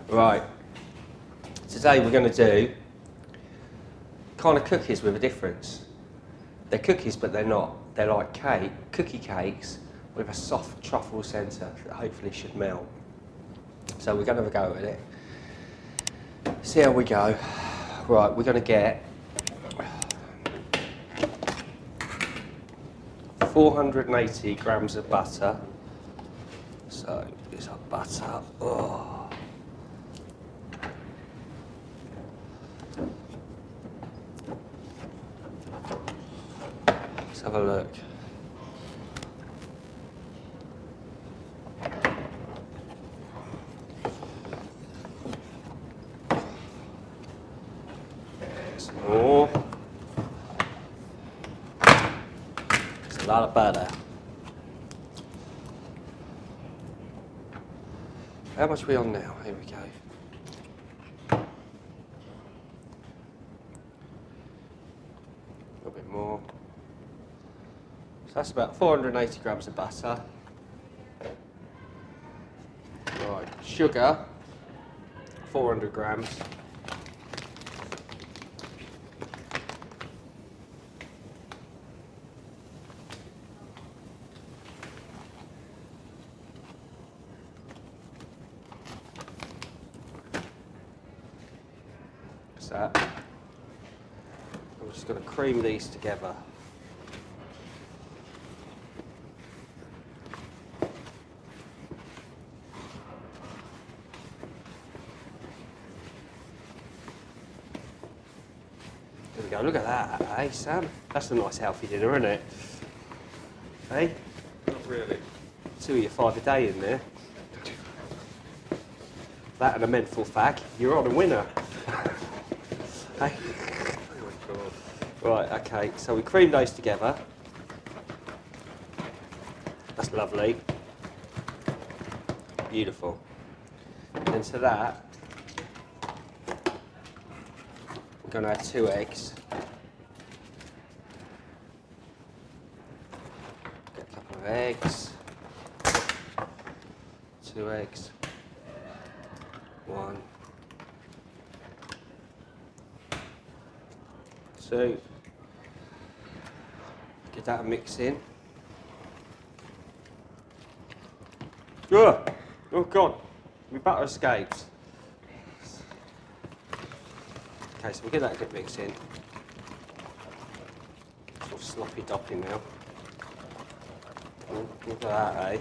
Right, today we're going to do kind of cookies with a difference. They're cookies, but they're not. They're like cookie cakes with a soft truffle centre that hopefully should melt. So we're going to have a go at it. See how we go. Right, we're going to get 480 grams of butter. So here's our butter. Oh. Let's have a look. Some more. It's a lot of butter. How much are we on now? Here we go. A little bit more. So that's about 480 grams of butter. Right, sugar, 400 grams. That's that. I'm just going to cream these together. There we go, look at that, eh, Sam? That's a nice healthy dinner, isn't it? Hey? Not really. 2 of your 5 a day in there. That and a menthol fag, you're on a winner. Hey? Oh my God. Right, okay, so we cream those together. That's lovely. Beautiful. And to that, I'm going to add 2 eggs. Get a couple of eggs. 2 eggs. 1. 2. Get that mix in. Ugh. Oh God, my butter escapes. Okay, so we'll get that good mix in. Sort of sloppy doppy now. Look at that, eh?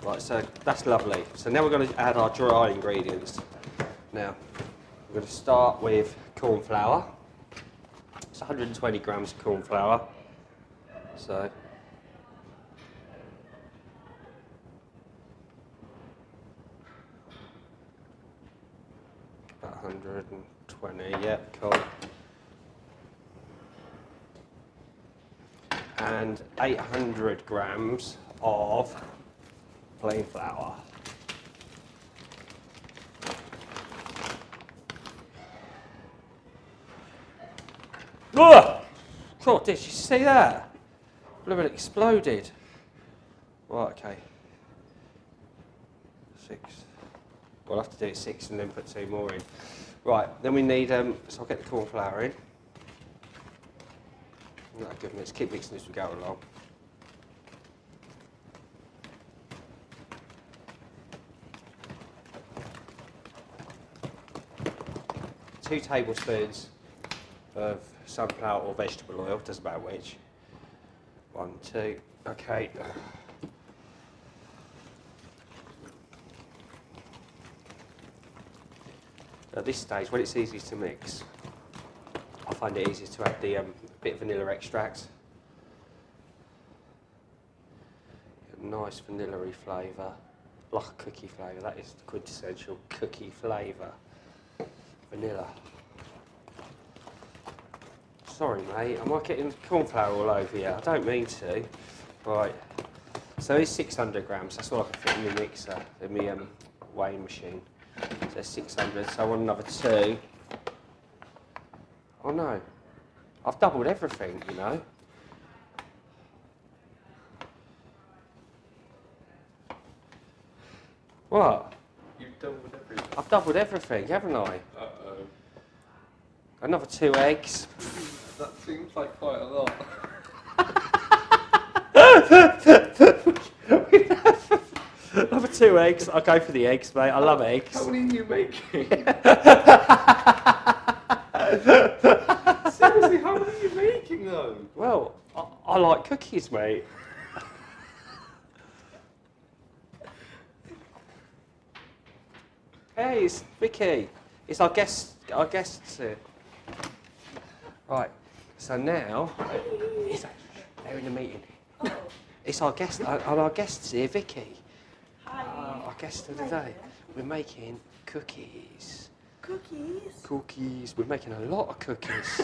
Right, so that's lovely. So now we're going to add our dry ingredients. Now, we're going to start with corn flour. It's 120 grams of corn flour. So, about 120, yeah, cool. And 800 grams of plain flour. Ugh! God, did you see that? Blooming exploded. Right, okay. 6. We'll have to do it 6 and then put 2 more in. Right, then we need, so I'll get the corn flour in. No, good, let's keep mixing as we go along. Two tablespoons of sunflower or vegetable oil, doesn't matter which. 1, 2, okay. At this stage, when it's easy to mix, I find it easier to add the bit of vanilla extract. A nice vanilla-y flavour, like a cookie flavour. That is the quintessential cookie flavour. Vanilla. Sorry, mate, am I getting corn flour all over you? I don't mean to. Right. So it's 600 grams. That's all I can fit in the mixer, in my weighing machine. So 600, so I want another 2. Oh no, I've doubled everything, you know. What? You've doubled everything. I've doubled everything, haven't I? Uh-oh. Another 2 eggs. That seems like quite a lot. Another 2 eggs. I'll go for the eggs, mate. I love eggs. How many are you making? Seriously, how many are you making though? Well, I like cookies, mate. Hey, it's Vicky. It's our guest. Our guests here. Right. So now, they're in the meeting. Oh, It's our guest. Our guests here, Vicky. hi. Our guest of the day. We're making cookies. Cookies. Cookies. We're making a lot of cookies.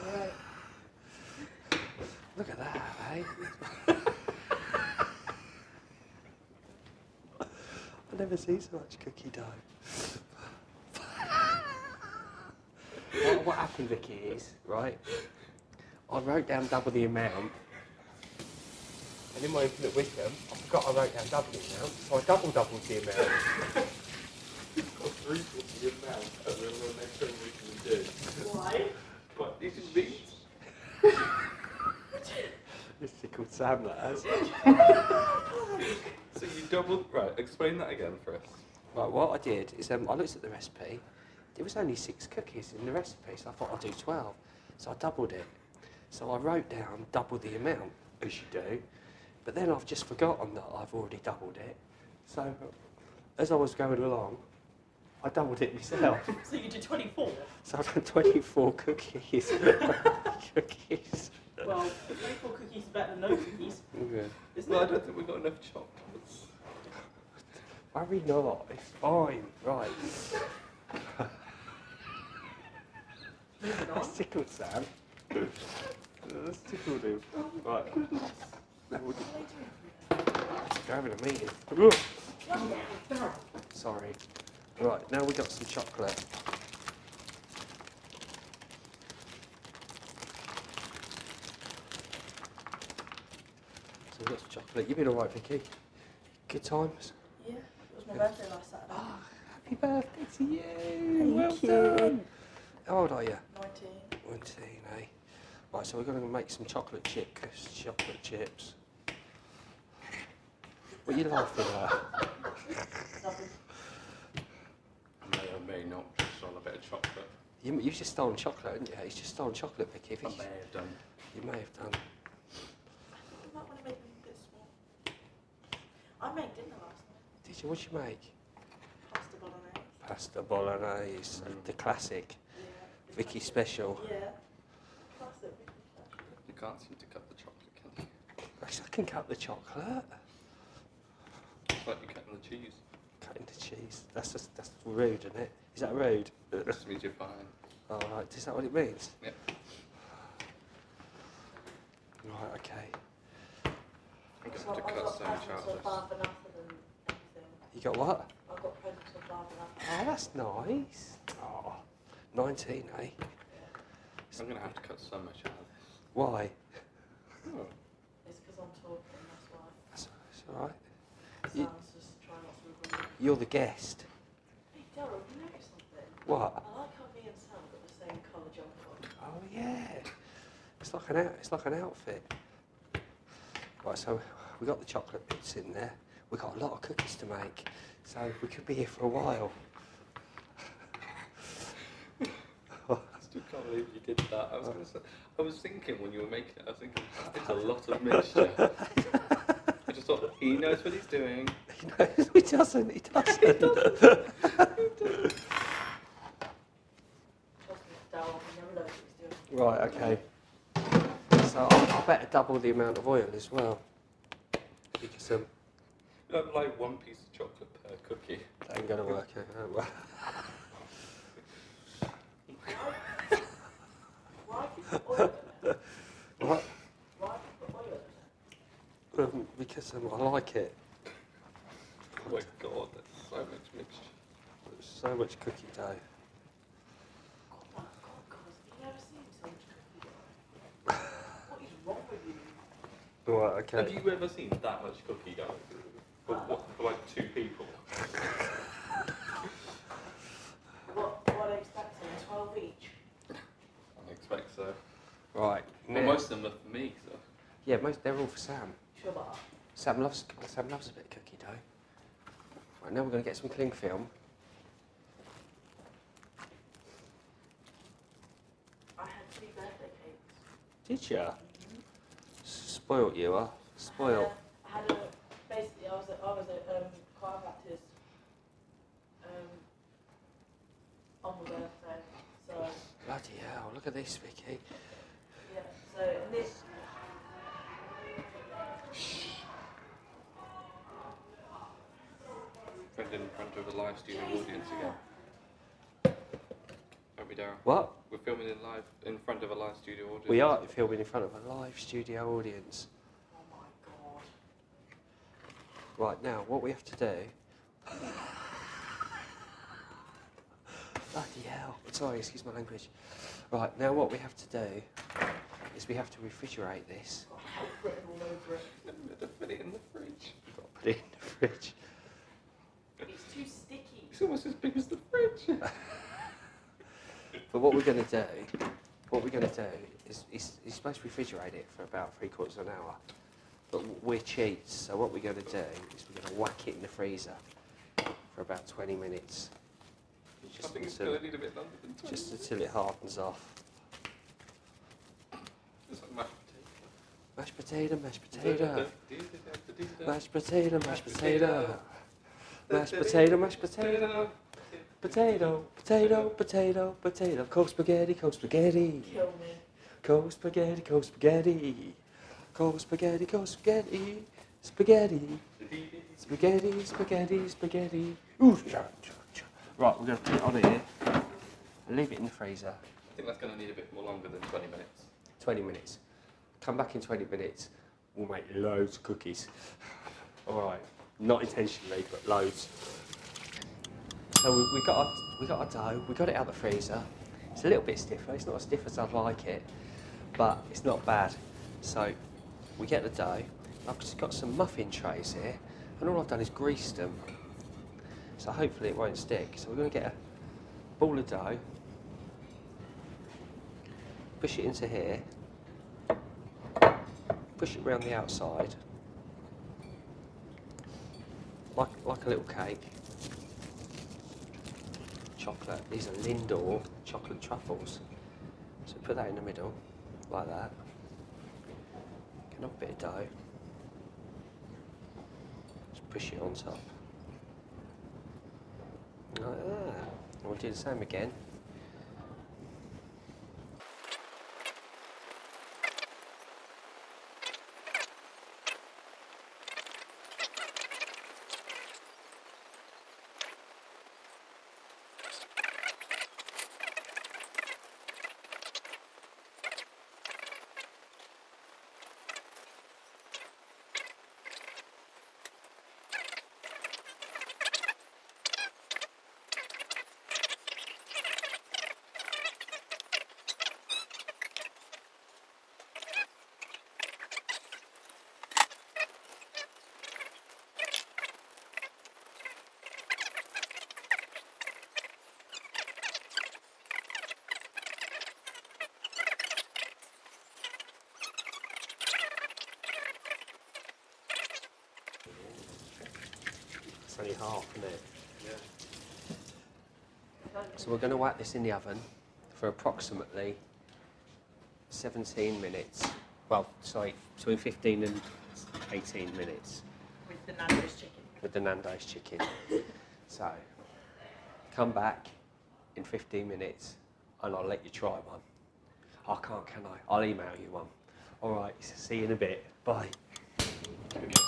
Right. Look at that, eh? I've never seen so much cookie dough. What happened, Vicky, is, right, I wrote down double the amount, and in my infinite wisdom, I forgot I wrote down double the amount, so I doubled the amount. Got 3/4 the amount, and then the next thing we can do. Why? But you can beat. This is called Sam, that has. So you doubled. Right, explain that again for us. Right, what I did is I looked at the recipe. There was only 6 cookies in the recipe, so I thought I'd do 12. So I doubled it. So I wrote down double the amount, as you do. But then I've just forgotten that I've already doubled it. So as I was going along, I doubled it myself. So you did 24? So I've done 24 cookies. Cookies. Well, 24 cookies is better than no cookies, Yeah. isn't Well, I it? don't think we've got enough chocolates. Worry not, it's fine. Right. Moving on. That's tickled Sam. That's tickled him. Right. Now we're having a meeting. Sorry. Right, now we got some chocolate. So we've got some chocolate. You been alright, Vicky? Good times? Yeah, it was my birthday last Saturday. Oh, happy birthday to you! Thank Well you. done! How old are you? 19. 19, eh? Right, so we're going to make some chocolate chips. What are you laughing at? Nothing. May or may not just on a bit of chocolate. You've just stolen chocolate, haven't you? He's just stolen chocolate, Vicky. I may have done. You may have done. You might want to make them a bit small. I made dinner last night. Did you? What'd you make? Pasta bolognese. Pasta bolognese, the classic. Yeah. Vicky special. Yeah. Classic. You can't seem to cut the chocolate, can you? I can cut the chocolate. It's like you're cutting the cheese. Cutting the cheese. That's rude, isn't it? Is that rude? It just means you're fine. All right. Is that what it means? Yep. Right. Okay. I'm going to So have to I've cut got so presents much of bar for nothing and everything. You got what? I've got presents of bar for nothing. Oh, that's nice. Oh, 19, eh? I'm going to have to cut so much out of this. Why? Oh. It's because I'm talking, that's why. That's all right. You- Sounds just try not to remember. You're the guest. Hey, Daryl, you noticed something? What? I like how me and Sam got the same colour jumper on. Oh yeah. It's like an outfit. Right, so we got the chocolate bits in there. We got a lot of cookies to make, so we could be here for a while. I still can't believe you did that. I was thinking when you were making it, I was thinking, it's a lot of mixture. I just thought, he knows what he's doing. He knows. He doesn't. He doesn't. Trust me, Daryl, he never knows what he's doing. Right. Okay. So I better double the amount of oil as well, because Like one piece of chocolate per cookie. that ain't gonna work out. Well. Why do you put oil in it? What? Why do you put oil in it? Because I like it. Oh my god, that's so much mixture. There's so much cookie dough. God, guys, have you never seen so much cookie dough? What is wrong with you? Right, okay. Have you ever seen that much cookie dough for like 2 people? What are they expecting? 12 each? I expect so. Right. Well, now- most of them are for me, so. Yeah, they're all for Sam. Sure about that? Sam loves a bit of cookie dough. Right, now we're going to get some cling film. I had 2 birthday cakes. Did ya? Spoilt you, huh? Spoilt. I had a, basically I was at chiropractor's on my birthday. So Bloody hell, look at this, Vicky. yeah, so this Friend in front of a live studio audience again. Aren't we, Daryl? What? We're filming in front of a live studio audience. We are filming in front of a live studio audience. oh my god. Right, now, what we have to do... Bloody hell. Sorry, excuse my language. Right, now what we have to do is we have to refrigerate this. I've written all over it. To put it in the fridge. We've got to put it in the fridge. It's too sticky. It's almost as big as the fridge. But what we're going to do is you're supposed to refrigerate it for about 3/4 of an hour. But we're cheats, so what we're going to do is we're going to whack it in the freezer for about 20 minutes. I think it's going to need a bit longer than 20 Just minutes. until it hardens off. It's like Mashed potato, mashed potato. Mashed mashed potato, mashed potato. Mashed potato, mashed potato. Potato, potato, potato, potato. Cold spaghetti, cold spaghetti. Kill me. Cold spaghetti, cold spaghetti. Cold spaghetti, cold spaghetti. Spaghetti. Spaghetti, spaghetti, spaghetti. Ooh, right, we're going to put it on here and leave it in the freezer. I think that's going to need a bit more longer than 20 minutes. 20 minutes. Come back in 20 minutes. We'll make loads of cookies. All right, not intentionally, but loads. So we got our dough. We got it out of the freezer. It's a little bit stiffer. It's not as stiff as I'd like it, but it's not bad. So we get the dough. I've just got some muffin trays here, and all I've done is greased them. So hopefully it won't stick. So we're going to get a ball of dough, push it into here, push it around the outside, like a little cake. Chocolate, these are Lindor chocolate truffles. So put that in the middle, like that. Get off a bit of dough. Just push it on top. Like that. And we'll do the same again. It's only half, isn't it? Yeah. So we're going to whack this in the oven for approximately 17 minutes. Well, sorry, between 15 and 18 minutes With the Nando's chicken. with the Nando's chicken. So, come back in 15 minutes and I'll let you try one. I can't, can I? I'll email you one. All right, see you in a bit. Bye.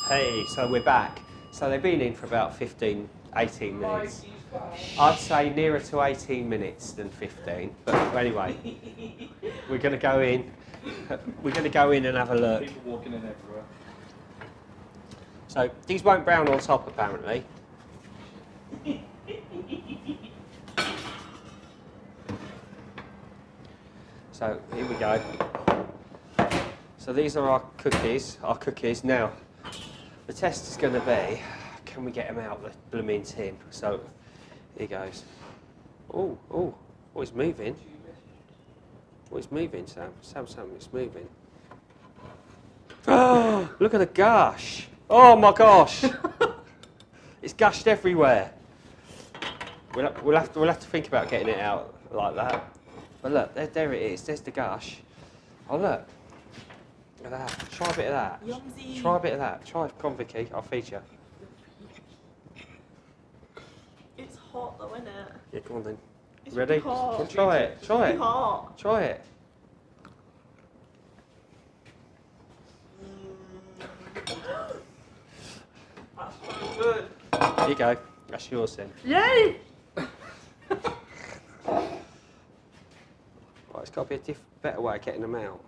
Hey, so we're back. So they've been in for about 15, 18 minutes. I'd say nearer to 18 minutes than 15. But anyway, we're going to go in. We're going to go in and have a look. People walking in everywhere. So these won't brown on top, apparently. So here we go. So these are our cookies. Now, the test is going to be, can we get them out the blooming tin? So, here goes. Oh, it's moving. Oh, it's moving, Sam. Sam, it's moving. Oh, look at the gush. Oh my gosh. It's gushed everywhere. We'll have to think about getting it out like that. But look, there it is. There's the gush. Oh look. Look at that. Try a bit of that. Yumsy. Try a bit of that. Try it, come on, Vicky. I'll feed you. It's hot though, isn't it? Yeah, come on then. It's Ready? really hot. Well, try it. It's Try really it. hot. Try it. That's really good. Here you go. That's yours then. Yay! Right, it's got to be a better way of getting them out.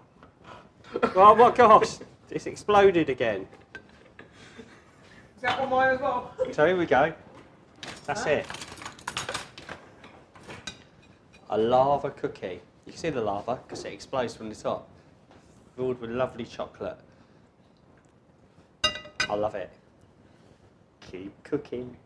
Oh my gosh! It's exploded again. Is that one mine as well? So here we go. That's it. A lava cookie. You can see the lava because it explodes from the top. Filled with lovely chocolate. I love it. Keep cooking.